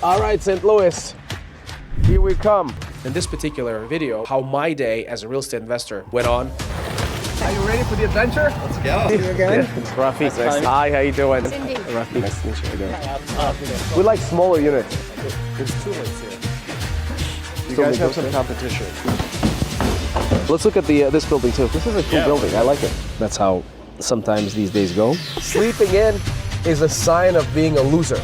All right, St. Louis, here we come. In this particular video, how my day as a real estate investor went on. Are you ready for the adventure? Let's go. See you again. Yeah, it's Rafik. Nice. Hi, how you doing? Cindy. Rafik. Nice to meet you. How you doing? We like smaller units. There's two lights here. You So guys we have go some competition. Let's look at this building too. This is a cool building. I like it. That's how sometimes these days go. Sleeping in is a sign of being a loser.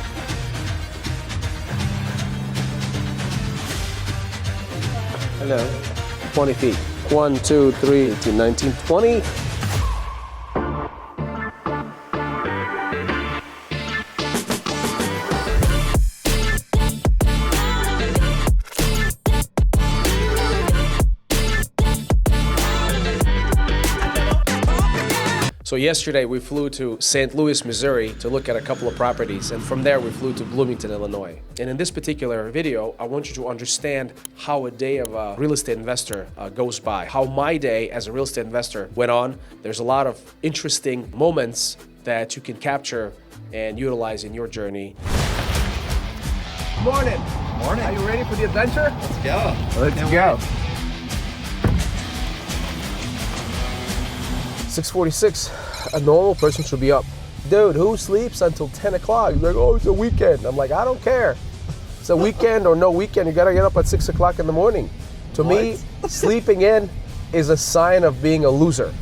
Hello. 20 feet. 1, 2, 3, 18, 19, 20. So yesterday we flew to St. Louis, Missouri to look at a couple of properties, and from there we flew to Bloomington, Illinois. And in this particular video, I want you to understand how a day of a real estate investor goes by, how my day as a real estate investor went on. There's a lot of interesting moments that you can capture and utilize in your journey. Morning. Morning. Are you ready for the adventure? Let's go. Let's go. 6:46. A normal person should be up. Dude, who sleeps until 10 o'clock? He's like, oh, it's a weekend. I'm like, I don't care. It's a weekend or no weekend. You gotta get up at 6 o'clock in the morning. To me, sleeping in is a sign of being a loser.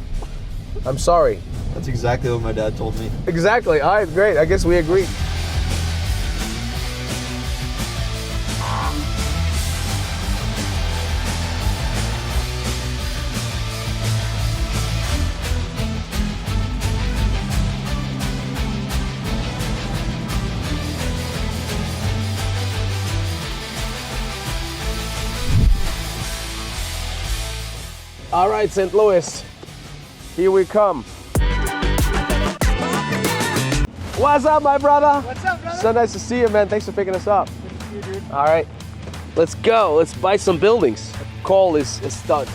I'm sorry. That's exactly what my dad told me. Exactly. All right, great. I guess we agree. All right, St. Louis, here we come. What's up, my brother? What's up, brother? So nice to see you, man. Thanks for picking us up. Good to see you, dude. All right, let's go. Let's buy some buildings. Cole is done.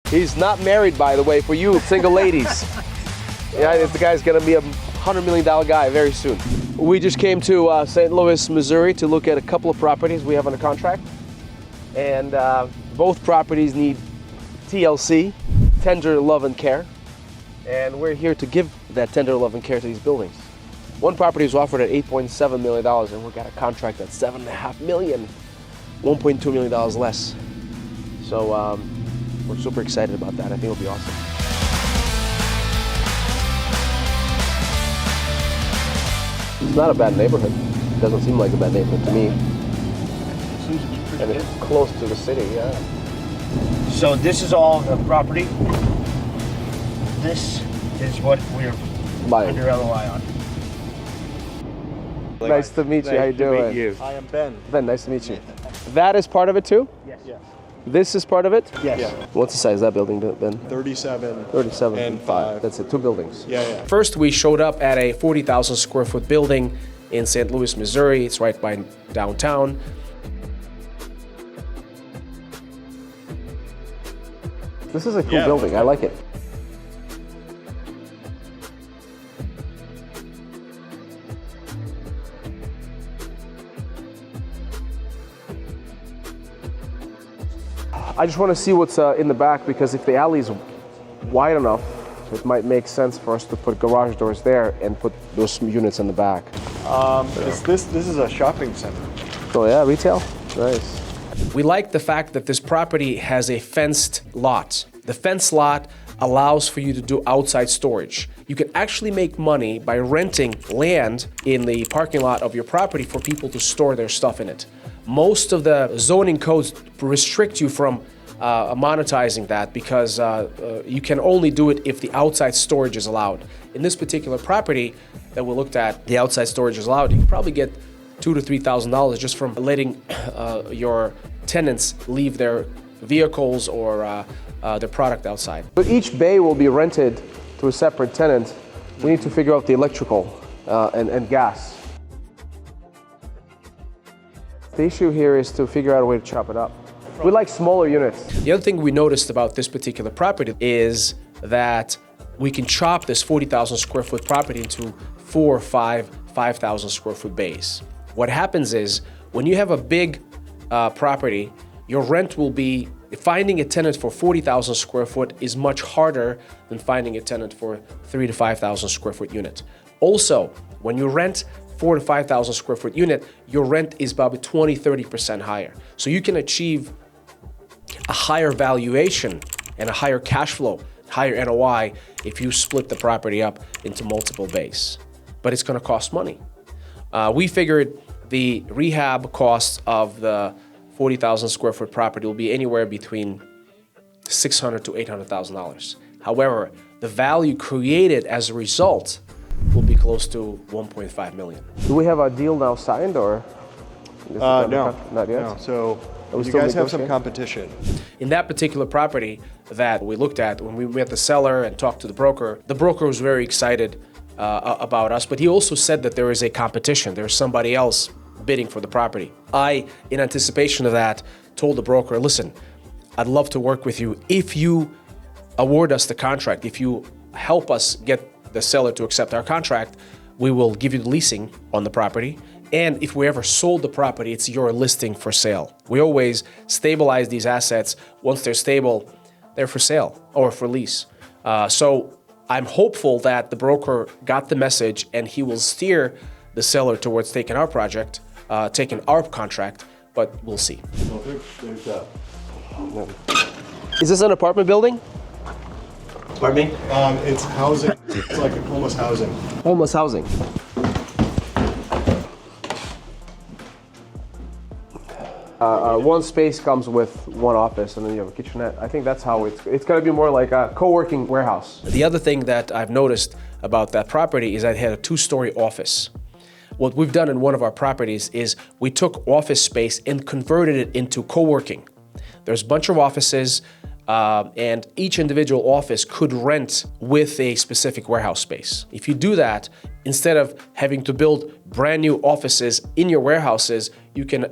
He's not married, by the way, for you single ladies. Yeah, the guy's gonna be a $100 million guy very soon. We just came to St. Louis, Missouri to look at a couple of properties we have under contract. And both properties need TLC, tender love and care. And we're here to give that tender love and care to these buildings. One property was offered at $8.7 million and we got a contract at $7.5 million, $1.2 million less. So we're super excited about that. I think it'll be awesome. It's not a bad neighborhood. It doesn't seem like a bad neighborhood to me. And it's close to the city, yeah. So this is all the property. This is what we're Buying. under LOI on. Nice to meet you. How you doing? I am Ben. Ben, nice to meet you. That is part of it too? Yes. This is part of it? Yes. What's the size of that building, Ben? 37. 37 and and 5. That's it, 2 buildings. Yeah. First, we showed up at a 40,000 square foot building in St. Louis, Missouri. It's right by downtown. This is a cool building. I like it. I just want to see what's in the back, because if the alley is wide enough, it might make sense for us to put garage doors there and put those units in the back. This is a shopping center. Oh yeah, retail? Nice. We like the fact that this property has a fenced lot. The fenced lot allows for you to do outside storage. You can actually make money by renting land in the parking lot of your property for people to store their stuff in it. Most of the zoning codes restrict you from monetizing that because you can only do it if the outside storage is allowed. In this particular property that we looked at, the outside storage is allowed. You can probably get $2,000 to $3,000 just from letting your tenants leave their vehicles or their product outside. But each bay will be rented to a separate tenant. We need to figure out the electrical and gas. The issue here is to figure out a way to chop it up. We like smaller units. The other thing we noticed about this particular property is that we can chop this 40,000 square foot property into 4 or 5 5,000 square foot bays. What happens is when you have a big property, your rent will be, finding a tenant for 40,000 square foot is much harder than finding a tenant for 3,000 to 5,000 square foot unit. Also, when you rent 4,000 to 5,000 square foot unit, your rent is probably 20-30% higher. So you can achieve a higher valuation and a higher cash flow, higher NOI if you split the property up into multiple bays. But it's gonna cost money. We figured the rehab cost of the 40,000 square foot property will be anywhere between $600,000 to $800,000. However, the value created as a result will be close to $1.5 million. Do we have a deal now signed, or? No, not yet. no. So we you still guys have some negotiating? competition. In that particular property that we looked at, when we met the seller and talked to the broker was very excited about us, but he also said that there is a competition. There's somebody else bidding for the property. I, in anticipation of that, told the broker, listen, I'd love to work with you if you award us the contract, if you help us get the seller to accept our contract, we will give you the leasing on the property. And if we ever sold the property, it's your listing for sale. We always stabilize these assets. Once they're stable, they're for sale or for lease. So I'm hopeful that the broker got the message and he will steer the seller towards taking our project, taking our contract, but we'll see. Is this an apartment building? Pardon me? It's housing. It's like homeless housing. Homeless housing. One space comes with one office, and then you have a kitchenette. I think that's how it's going to be more like a co-working warehouse. The other thing that I've noticed about that property is that it had a 2-story office. What we've done in one of our properties is we took office space and converted it into co-working. There's a bunch of offices, and each individual office could rent with a specific warehouse space. If you do that, instead of having to build brand new offices in your warehouses, you can,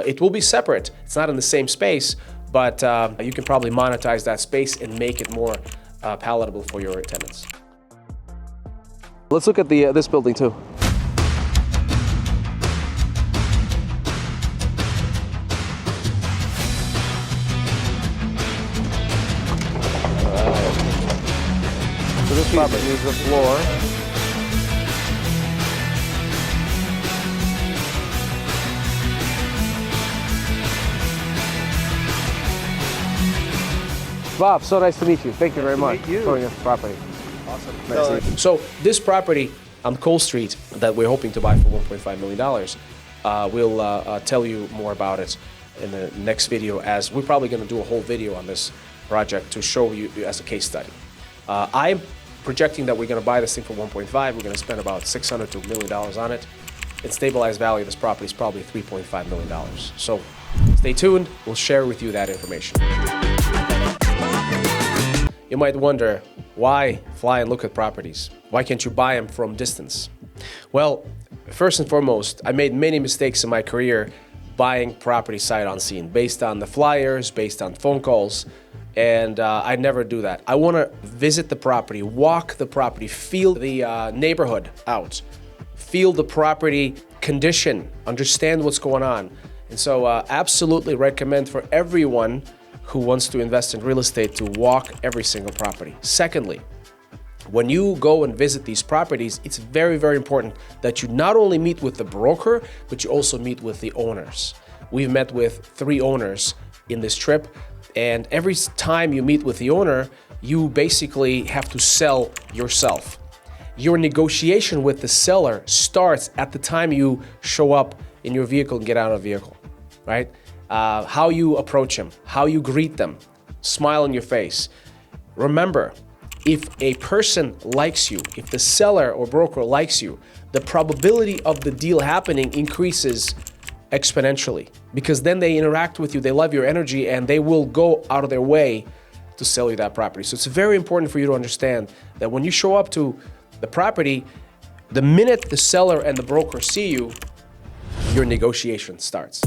it will be separate. It's not in the same space, but you can probably monetize that space and make it more palatable for your tenants. Let's look at this building too. So this property is the floor. Bob, so nice to meet you. Thank you very much for showing us the property. Awesome. Nice to meet you. So this property on Cole Street that we're hoping to buy for $1.5 million, we'll tell you more about it in the next video, as we're probably going to do a whole video on this project to show you as a case study. I'm projecting that we're going to buy this thing for 1.5. We're going to spend about $600 to $1 million on it. And stabilized value of this property is probably $3.5 million. So stay tuned. We'll share with you that information. You might wonder, why fly and look at properties? Why can't you buy them from distance? Well, first and foremost, I made many mistakes in my career buying property sight unseen, based on the flyers, based on phone calls. And I never do that. I want to visit the property, walk the property, feel the neighborhood out, feel the property condition, understand what's going on. And so absolutely recommend for everyone who wants to invest in real estate to walk every single property. Secondly, when you go and visit these properties, it's very, very important that you not only meet with the broker, but you also meet with the owners. We've met with 3 owners in this trip. And every time you meet with the owner, you basically have to sell yourself. Your negotiation with the seller starts at the time you show up in your vehicle and get out of the vehicle, right? How you approach them, how you greet them, smile on your face. Remember, if a person likes you, if the seller or broker likes you, the probability of the deal happening increases exponentially, because then they interact with you, they love your energy, and they will go out of their way to sell you that property. So it's very important for you to understand that when you show up to the property, the minute the seller and the broker see you, your negotiation starts.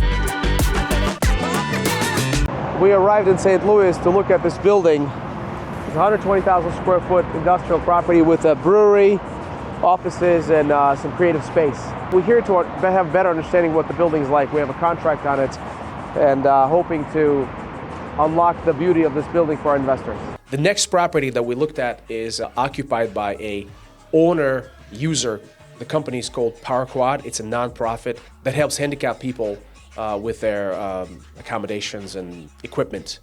We arrived in St. Louis to look at this building. It's a 120,000 square foot industrial property with a brewery, offices and some creative space. We're here to have better understanding what the building's like. We have a contract on it and hoping to unlock the beauty of this building for our investors. The next property that we looked at is occupied by a owner user. The company is called PowerQuad. It's a nonprofit that helps handicapped people with their accommodations and equipment.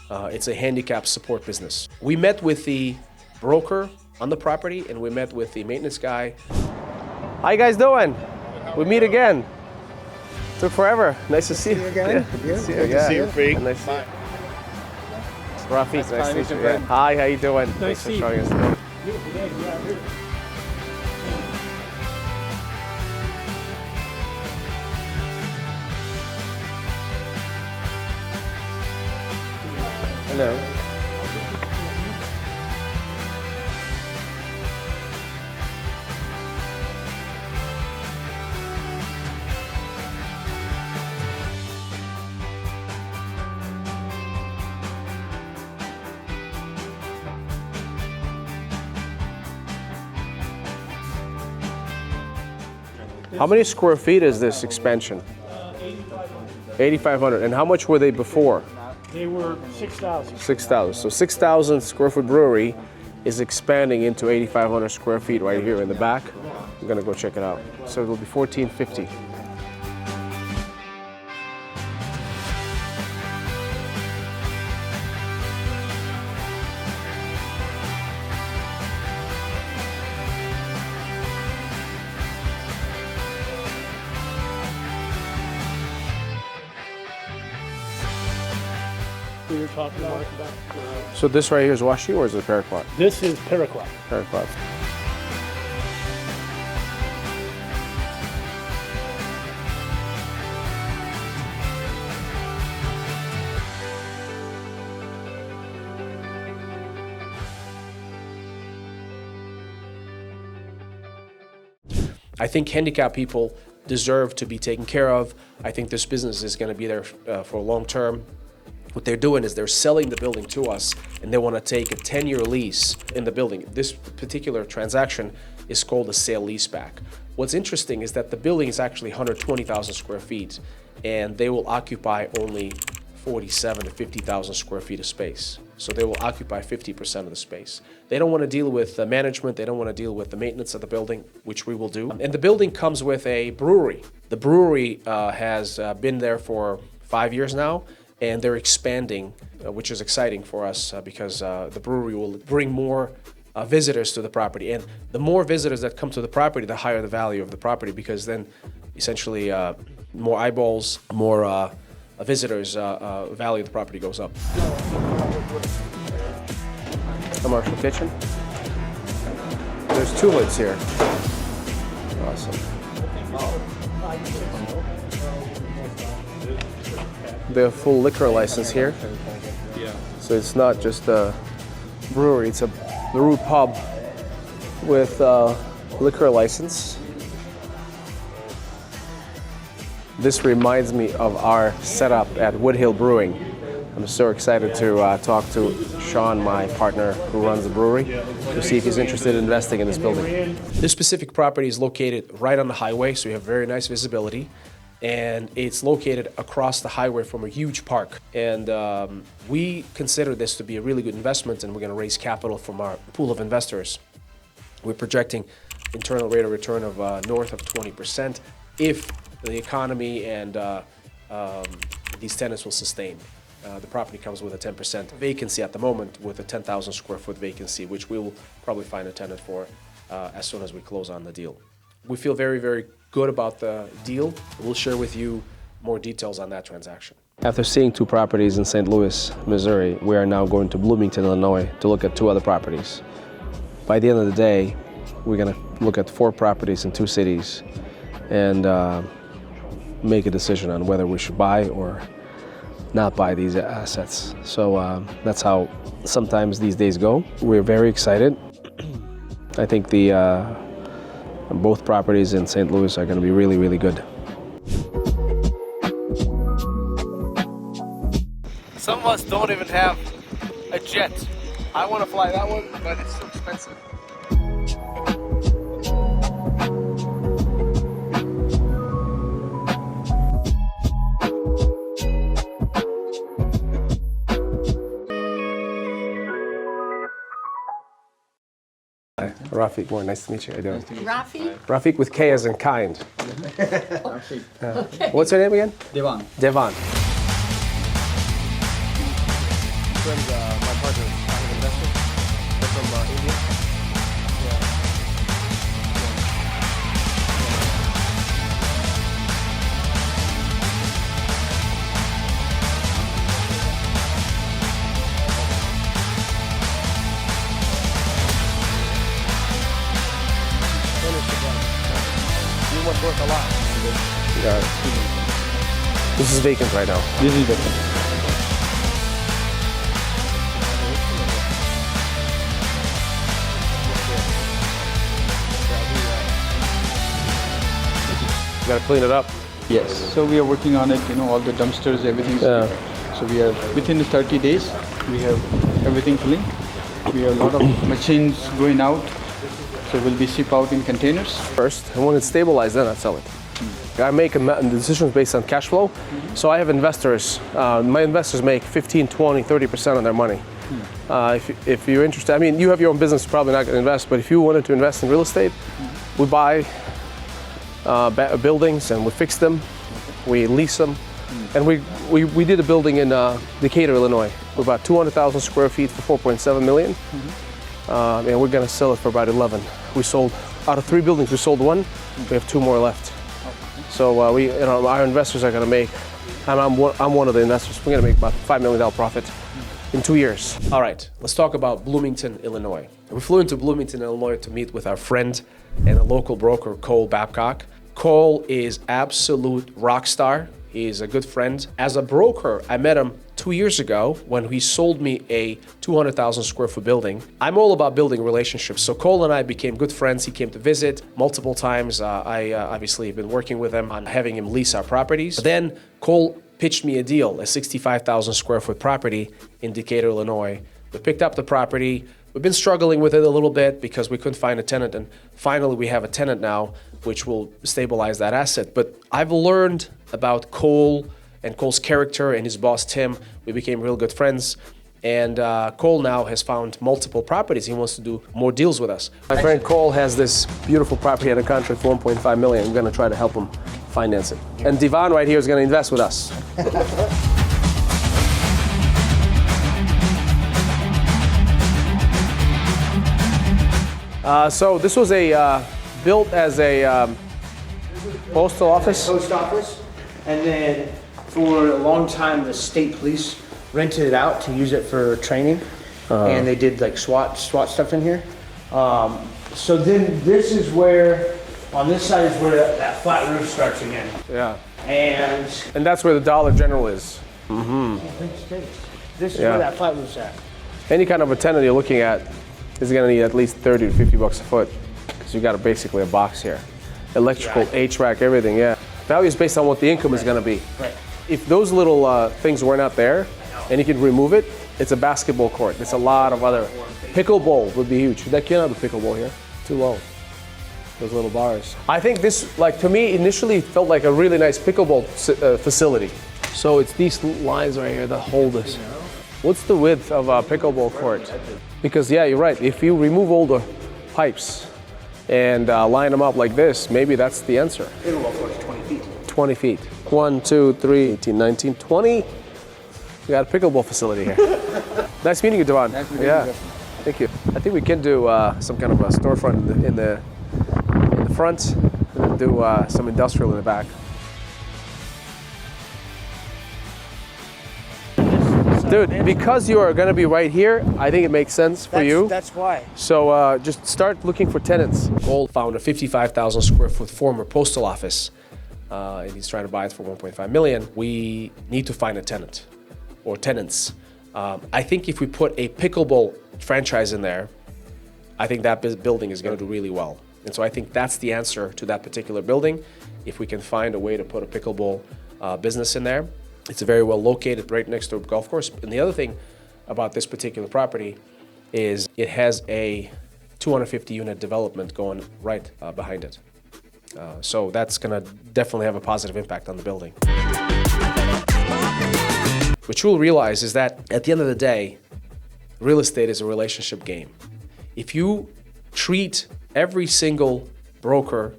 It's a handicap support business. We met with the broker on the property and we met with the maintenance guy. How you guys doing? We meet again. Took forever. Nice to see you again. Good to see you, Rafik. Nice to see you. Rafik, nice to meet you again. Hi, how you doing? Thanks for showing us. Hello. How many square feet is this expansion? 8,500. And how much were they before? They were 6,000. 6,000. So 6,000 square foot brewery is expanding into 8,500 square feet right here in the back. I'm gonna go check it out. So it'll be 1,450. We were talking about. So this right here is washi or is it paraquat? This is Paraquat. Paraquat. I think handicapped people deserve to be taken care of. I think this business is going to be there for long term. What they're doing is they're selling the building to us and they want to take a 10-year lease in the building. This particular transaction is called a sale-leaseback. What's interesting is that the building is actually 120,000 square feet and they will occupy only 47 to 50,000 square feet of space. So they will occupy 50% of the space. They don't want to deal with the management, they don't want to deal with the maintenance of the building, which we will do. And the building comes with a brewery. The brewery has been there for 5 years now, and they're expanding, which is exciting for us because the brewery will bring more visitors to the property. And the more visitors that come to the property, the higher the value of the property, because then essentially more eyeballs, more visitors, value of the property goes up. Commercial kitchen. There's 2 hoods here. Awesome. They have full liquor license here. So it's not just a brewery, it's a brew pub with liquor license. This reminds me of our setup at Woodhill Brewing. I'm so excited to talk to Sean, my partner who runs the brewery, to see if he's interested in investing in this building. This specific property is located right on the highway, so you have very nice visibility. And it's located across the highway from a huge park. And we consider this to be a really good investment, and we're going to raise capital from our pool of investors. We're projecting internal rate of return of north of 20% if the economy and these tenants will sustain. The property comes with a 10% vacancy at the moment, with a 10,000 square foot vacancy, which we will probably find a tenant for as soon as we close on the deal. We feel very, very good about the deal. We'll share with you more details on that transaction. After seeing 2 properties in St. Louis, Missouri, we are now going to Bloomington, Illinois to look at 2 other properties. By the end of the day, we're going to look at 4 properties in 2 cities and make a decision on whether we should buy or not buy these assets. So that's how sometimes these days go. We're very excited. I think both properties in St. Louis are going to be really, really good. Some of us don't even have a jet. I want to fly that one, but it's so expensive. Rafik, more nice to meet you. How you doing? Rafik? Rafik with K as in kind. What's your name again? Devan. Devan. Friend, my partner, I have an investor. They're from India. Must work a lot. Yeah. This is vacant right now. This is vacant. You gotta clean it up. Yes. So we are working on it, all the dumpsters, everything. Yeah. So we are within the 30 days, we have everything clean. We have a lot of machines going out. So we'll be shipped out in containers. First, and when it's stabilized, then I sell it. I make decisions based on cash flow. So I have investors. My investors make 15, 20, 30% of their money. If you're interested, I mean, you have your own business, you're probably not going to invest, but if you wanted to invest in real estate, we buy buildings and we fix them, we lease them. And we did a building in Decatur, Illinois. We bought 200,000 square feet for $4.7 million. And we're gonna sell it for about 11. We sold, out of 3 buildings, we sold 1. We have 2 more left. So our investors are gonna make, I'm one of the investors, we're gonna make about $5 million profit in 2 years. All right, let's talk about Bloomington, Illinois. We flew into Bloomington, Illinois to meet with our friend and a local broker, Cole Babcock. Cole is absolute rock star. He's a good friend. As a broker, I met him 2 years ago when he sold me a 200,000 square foot building. I'm all about building relationships. So Cole and I became good friends. He came to visit multiple times. I obviously have been working with him on having him lease our properties. Then Cole pitched me a deal, a 65,000 square foot property in Decatur, Illinois. We picked up the property. We've been struggling with it a little bit because we couldn't find a tenant, and finally we have a tenant now, which will stabilize that asset. But I've learned about Cole and Cole's character and his boss, Tim. We became real good friends. And Cole now has found multiple properties. He wants to do more deals with us. My friend Cole has this beautiful property at a contract for $1.5 million. I'm gonna try to help him finance it. And Devan right here is gonna invest with us. So this was built as a postal office. Post office, and then for a long time the state police rented it out to use it for training, and they did like SWAT stuff in here. So then this is where, on this side is where that flat roof starts again. Yeah. And that's where the Dollar General is. this is where that flat roof's at. Any kind of a tenant you're looking at is gonna need at least 30 to 50 bucks a foot, because you got basically a box here. Electrical, HVAC, everything, yeah. Value is based on what the income is gonna be. Right. If those little things were not there, and you could remove it, it's a basketball court. It's a lot of other, pickleball would be huge. That cannot be pickleball here, too low. Those little bars. I think this, like to me, initially felt like a really nice pickleball facility. So it's these lines right here that hold this. What's the width of a pickleball court? Because yeah, you're right. If you remove all the pipes and line them up like this, maybe that's the answer. Pickleball court's 20 feet. 20 feet. 1, 2, 3, 18, 19, 20. We got a pickleball facility here. Nice meeting you, Devan. Nice meeting yeah. you. Thank you. I think we can do some kind of a storefront in the front, and then do some industrial in the back. Dude, because you are going to be right here, I think it makes sense for you. That's why. So just start looking for tenants. Cole found a 55,000 square foot former postal office, and he's trying to buy it for 1.5 million. We need to find a tenant or tenants. I think if we put a pickleball franchise in there, I think that building is going to do really well. And so I think that's the answer to that particular building. If we can find a way to put a pickleball business in there. It's very well located right next to a golf course. And the other thing about this particular property is it has a 250 unit development going right behind it. So that's gonna definitely have a positive impact on the building. What you'll realize is that at the end of the day, real estate is a relationship game. If you treat every single broker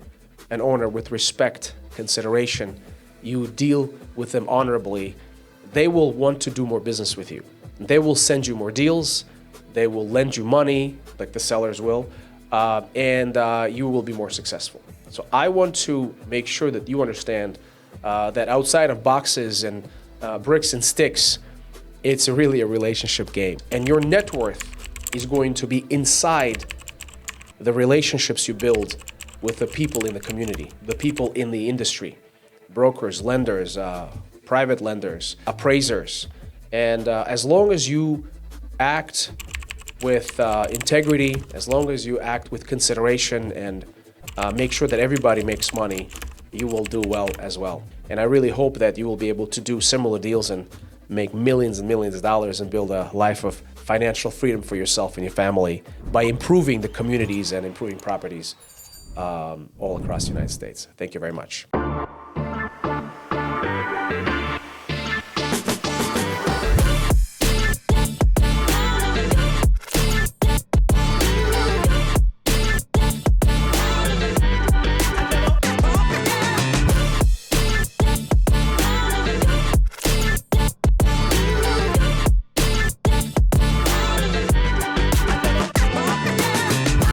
and owner with respect, consideration, you deal with them honorably, they will want to do more business with you. They will send you more deals, they will lend you money, like the sellers will, and you will be more successful. So I want to make sure that you understand that outside of boxes and bricks and sticks, it's really a relationship game. And your net worth is going to be inside the relationships you build with the people in the community, the people in the industry, brokers, lenders, private lenders, appraisers. And as long as you act with integrity, as long as you act with consideration and make sure that everybody makes money, you will do well as well. And I really hope that you will be able to do similar deals and make millions and millions of dollars and build a life of financial freedom for yourself and your family by improving the communities and improving properties all across the United States. Thank you very much.